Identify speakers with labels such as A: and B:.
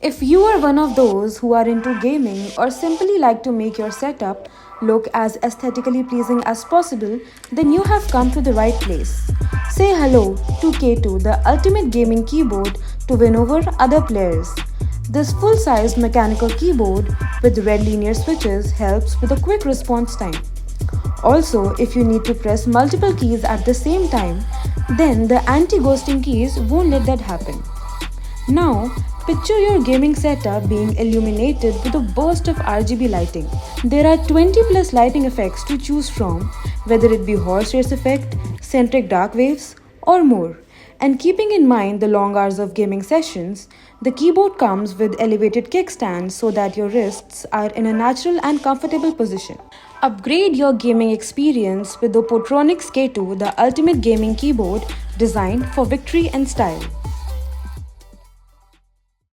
A: If you are one of those who are into gaming or simply like to make your setup look as aesthetically pleasing as possible, then you have come to the right place. Say hello to K2, the ultimate gaming keyboard to win over other players. This full-sized mechanical keyboard with red linear switches helps with a quick response time. Also, if you need to press multiple keys at the same time, then the anti-ghosting keys won't let that happen. Now, picture your gaming setup being illuminated with a burst of RGB lighting. There are 20 plus lighting effects to choose from, whether it be horse race effect, centric dark waves, or more. And keeping in mind the long hours of gaming sessions, the keyboard comes with elevated kickstands so that your wrists are in a natural and comfortable position. Upgrade your gaming experience with the Portronics K2, the ultimate gaming keyboard designed for victory and style.